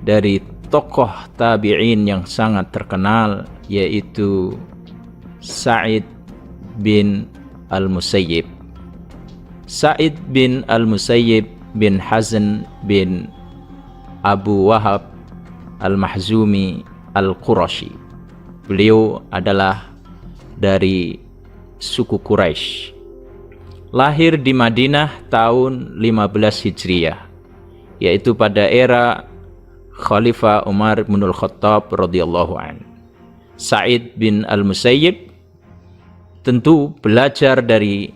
dari tokoh tabi'in yang sangat terkenal, yaitu Sa'id bin al-Musayyib. Sa'id bin al-Musayyib bin Hazn bin Abu Wahab al-Mahzumi al-Qurashi. Beliau adalah dari suku Quraisy. Lahir di Madinah tahun 15 Hijriah, yaitu pada era Khalifah Umar bin Al-Khattab radhiyallahu an. Sa'id bin al-Musayyib tentu belajar dari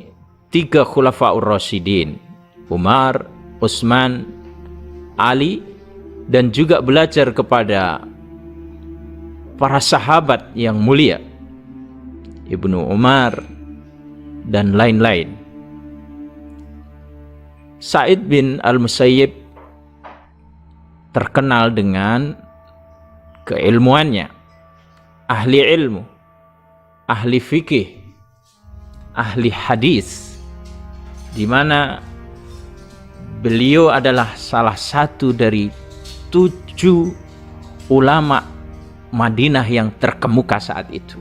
3 Khulafaur Rasyidin, Umar, Utsman, Ali, dan juga belajar kepada para sahabat yang mulia, Ibnu Umar dan lain-lain. Sa'id bin al-Musayyib terkenal dengan keilmuannya, ahli ilmu, ahli fikih, ahli hadis, di mana beliau adalah salah satu dari 7 ulama Madinah yang terkemuka saat itu.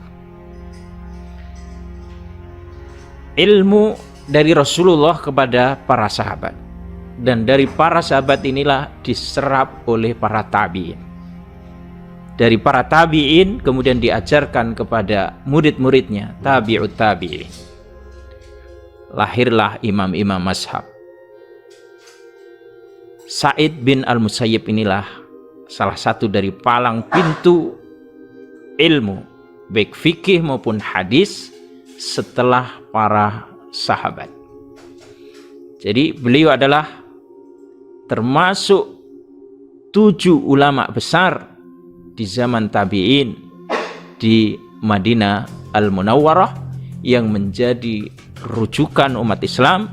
Ilmu dari Rasulullah kepada para sahabat, dan dari para sahabat inilah diserap oleh para tabi'in. Dari para tabi'in kemudian diajarkan kepada murid-muridnya, tabi'ut tabi'in. Lahirlah imam-imam mazhab. Sa'id bin al-Musayyib inilah salah satu dari palang pintu ilmu, baik fikih maupun hadis, setelah para sahabat. Jadi beliau adalah termasuk 7 ulama besar di zaman tabi'in di Madinah Al-Munawwarah yang menjadi rujukan umat Islam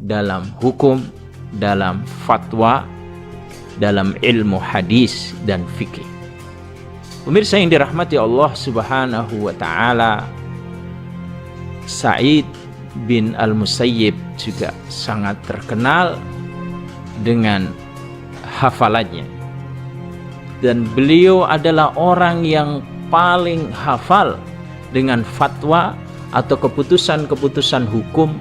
dalam hukum, dalam fatwa, dalam ilmu hadis dan fikih. Pemirsa yang dirahmati Allah Subhanahu wa taala, Sa'id bin al-Musayyib juga sangat terkenal dengan hafalannya, dan beliau adalah orang yang paling hafal dengan fatwa atau keputusan-keputusan hukum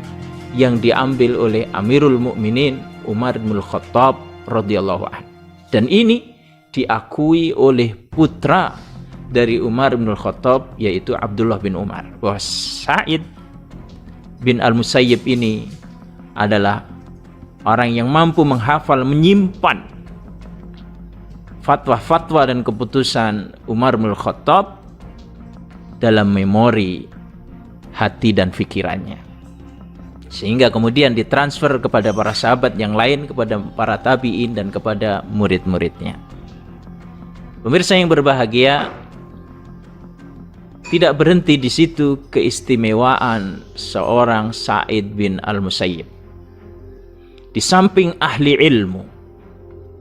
yang diambil oleh Amirul Mukminin Umar bin Al-Khattab radhiyallahu anhu. Dan ini diakui oleh putra dari Umar bin Al-Khattab, yaitu Abdullah bin Umar, bahwa Sa'id bin al-Musayyib ini adalah orang yang mampu menghafal, menyimpan fatwa-fatwa dan keputusan Umar bin Al-Khattab dalam memori hati dan pikirannya, sehingga kemudian ditransfer kepada para sahabat yang lain, kepada para tabi'in dan kepada murid-muridnya. Pemirsa yang berbahagia, tidak berhenti di situ keistimewaan seorang Sa'id bin al-Musayyib. Di samping ahli ilmu,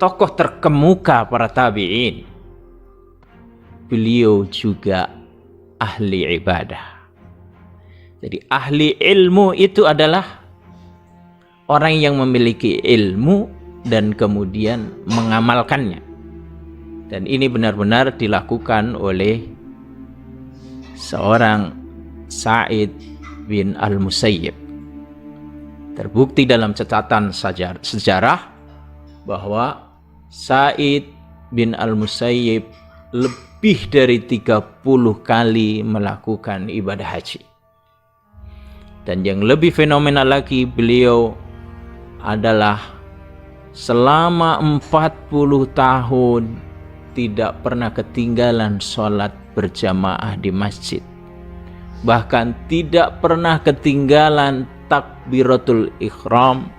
tokoh terkemuka para tabi'in, beliau juga ahli ibadah. Jadi ahli ilmu itu adalah orang yang memiliki ilmu dan kemudian mengamalkannya. Dan ini benar-benar dilakukan oleh seorang Sa'id bin al-Musayyib. Terbukti dalam catatan sejarah bahwa Sa'id bin al-Musayyib lebih dari 30 kali melakukan ibadah haji. Dan yang lebih fenomenal lagi, beliau adalah selama 40 tahun tidak pernah ketinggalan sholat berjamaah di masjid. Bahkan tidak pernah ketinggalan takbiratul ihram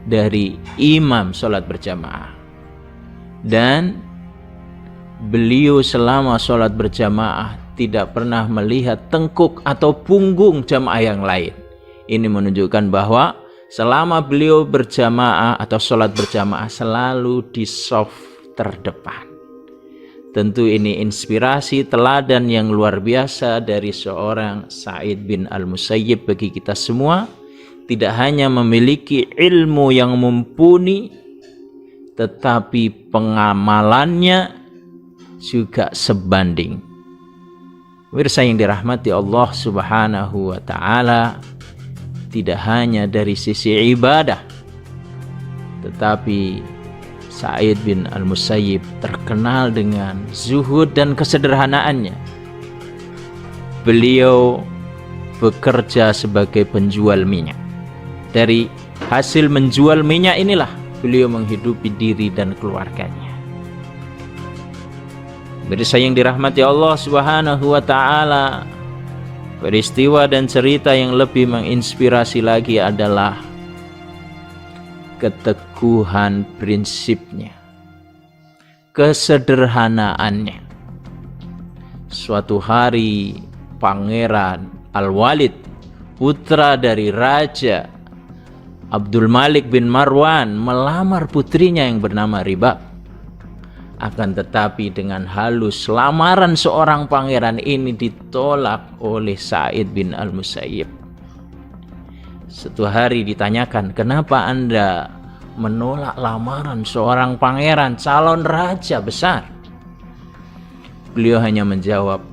dari imam sholat berjamaah. Dan beliau selama sholat berjamaah tidak pernah melihat tengkuk atau punggung jamaah yang lain. Ini menunjukkan bahwa selama beliau berjamaah atau sholat berjamaah selalu di shaf terdepan. Tentu ini inspirasi teladan yang luar biasa dari seorang Sa'id bin al-Musayyib bagi kita semua. Tidak hanya memiliki ilmu yang mumpuni, tetapi pengamalannya juga sebanding. Pemirsa yang dirahmati Allah Subhanahu wa Ta'ala, tidak hanya dari sisi ibadah, tetapi Sa'id bin Al-Musayyib terkenal dengan zuhud dan kesederhanaannya. Beliau bekerja sebagai penjual minyak. Dari hasil menjual minyak inilah beliau menghidupi diri dan keluarganya. Pemirsa yang dirahmati Allah Subhanahu wa Ta'ala, peristiwa dan cerita yang lebih menginspirasi lagi adalah keteguhan prinsipnya, kesederhanaannya. Suatu hari Pangeran Al-Walid, putra dari Raja Abdul Malik bin Marwan, melamar putrinya yang bernama Ribab. Akan tetapi dengan halus lamaran seorang pangeran ini ditolak oleh Sa'id bin Al-Musayyib. Suatu hari ditanyakan, kenapa Anda menolak lamaran seorang pangeran, calon raja besar? Beliau hanya menjawab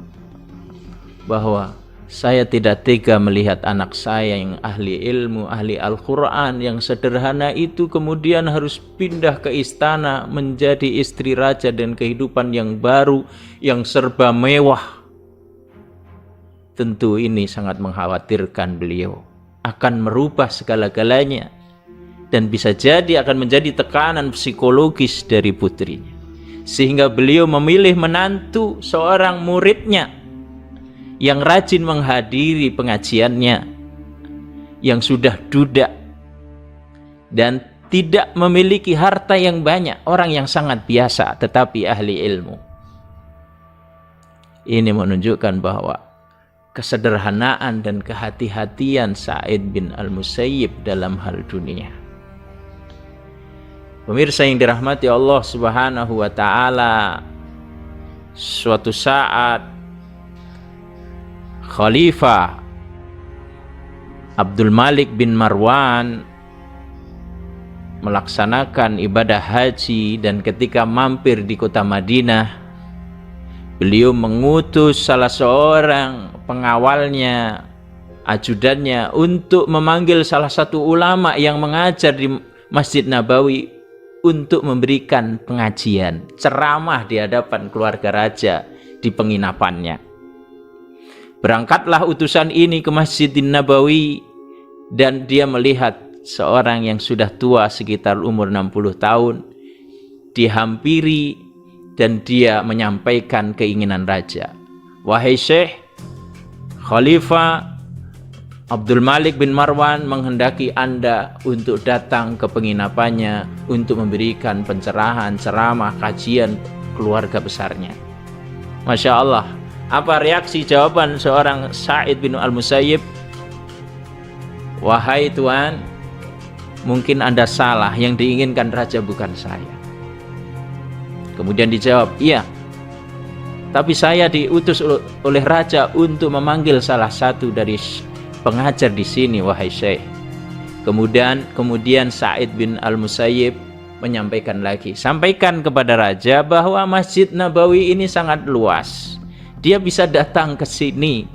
bahwa saya tidak tega melihat anak saya yang ahli ilmu, ahli Al-Quran, yang sederhana itu kemudian harus pindah ke istana menjadi istri raja dan kehidupan yang baru, yang serba mewah. Tentu ini sangat mengkhawatirkan beliau, akan merubah segala-galanya, dan bisa jadi akan menjadi tekanan psikologis dari putrinya. Sehingga beliau memilih menantu seorang muridnya yang rajin menghadiri pengajiannya, yang sudah duda dan tidak memiliki harta yang banyak, orang yang sangat biasa tetapi ahli ilmu. Ini menunjukkan bahwa kesederhanaan dan kehati-hatian Sa'id bin Al-Musayyib dalam hal dunia. Pemirsa yang dirahmati Allah Subhanahu wa Ta'ala, suatu saat Khalifah Abdul Malik bin Marwan melaksanakan ibadah haji, dan ketika mampir di kota Madinah, beliau mengutus salah seorang pengawalnya, ajudannya, untuk memanggil salah satu ulama yang mengajar di Masjid Nabawi untuk memberikan pengajian, ceramah di hadapan keluarga raja di penginapannya. Berangkatlah utusan ini ke Masjid Nabawi, dan dia melihat seorang yang sudah tua sekitar umur 60 tahun dihampiri, dan dia menyampaikan keinginan raja. Wahai Syekh, Khalifah Abdul Malik bin Marwan menghendaki Anda untuk datang ke penginapannya untuk memberikan pencerahan, ceramah, kajian keluarga besarnya. Masya Allah. Apa reaksi jawaban seorang Sa'id bin Al-Musayyib? Wahai Tuan, mungkin Anda salah, yang diinginkan raja bukan saya. Kemudian dijawab, iya, tapi saya diutus oleh raja untuk memanggil salah satu dari pengajar di sini, wahai Syekh. Kemudian Sa'id bin Al-Musayyib menyampaikan lagi, sampaikan kepada raja bahwa Masjid Nabawi ini sangat luas. Dia bisa datang ke sini.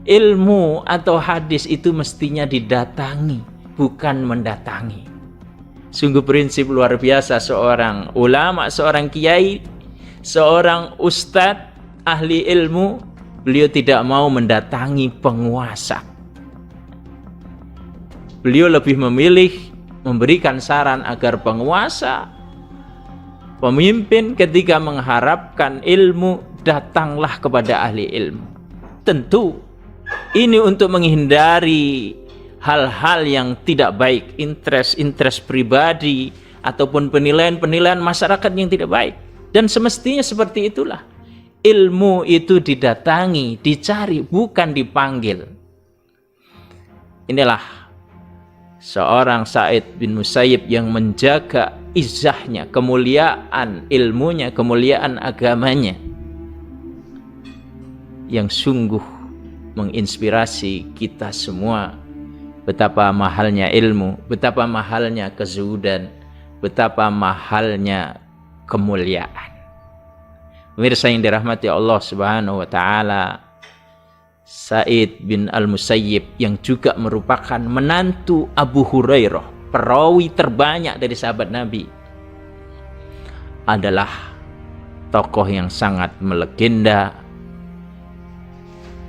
Ilmu atau hadis itu mestinya didatangi, bukan mendatangi. Sungguh prinsip luar biasa seorang ulama, seorang kiai, seorang ustadz, ahli ilmu. Beliau tidak mau mendatangi penguasa. Beliau lebih memilih memberikan saran agar penguasa, pemimpin ketika mengharapkan ilmu, datanglah kepada ahli ilmu. Tentu ini untuk menghindari hal-hal yang tidak baik, interest pribadi ataupun penilaian masyarakat yang tidak baik. Dan semestinya seperti itulah. Ilmu itu didatangi, dicari, bukan dipanggil. Inilah seorang Sa'id bin Musayyib yang menjaga izzahnya, kemuliaan ilmunya, kemuliaan agamanya, yang sungguh menginspirasi kita semua. Betapa mahalnya ilmu, betapa mahalnya kezuhudan, betapa mahalnya kemuliaan. Pemirsa yang dirahmati Allah Subhanahu wa taala, Sa'id bin Al-Musayyib yang juga merupakan menantu Abu Hurairah, perawi terbanyak dari sahabat Nabi, adalah tokoh yang sangat melegenda.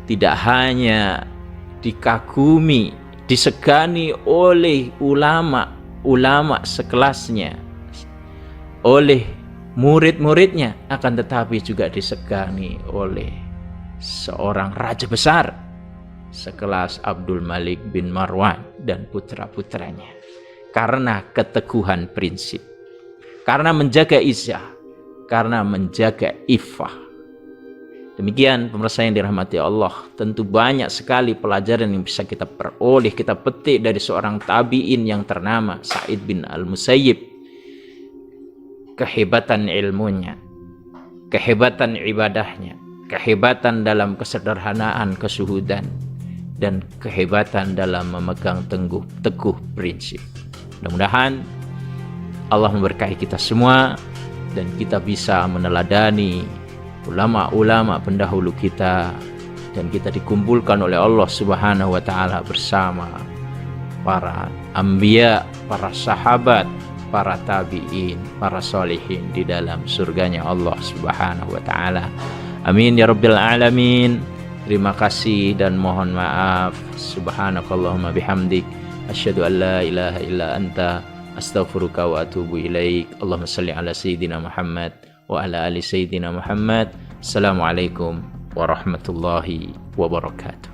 Tidak hanya dikagumi, disegani oleh ulama sekelasnya, oleh murid-muridnya, akan tetapi juga disegani oleh seorang raja besar sekelas Abdul Malik bin Marwan dan putra-putranya, karena keteguhan prinsip, karena menjaga izzah, karena menjaga iffah. Demikian pemirsa yang dirahmati Allah, tentu banyak sekali pelajaran yang bisa kita peroleh, kita petik dari seorang tabi'in yang ternama Sa'id bin Al-Musayyib. Kehebatan ilmunya, kehebatan ibadahnya, kehebatan dalam kesederhanaan, kesuhudan, dan kehebatan dalam memegang teguh prinsip. Mudah-mudahan Allah memberkahi kita semua dan kita bisa meneladani ulama-ulama pendahulu kita, dan kita dikumpulkan oleh Allah Subhanahu wa taala bersama para anbiya, para sahabat, para tabi'in, para solihin di dalam surganya Allah Subhanahu wa ta'ala. Amin ya rabbil alamin. Terima kasih dan mohon maaf. Subhanakallahumma bihamdik, asyhadu an la ilaha illa anta, astaghfiruka wa atubu ilaik. Allahumma salli ala sayyidina Muhammad wa ala ali sayyidina Muhammad. Assalamualaikum warahmatullahi wabarakatuh.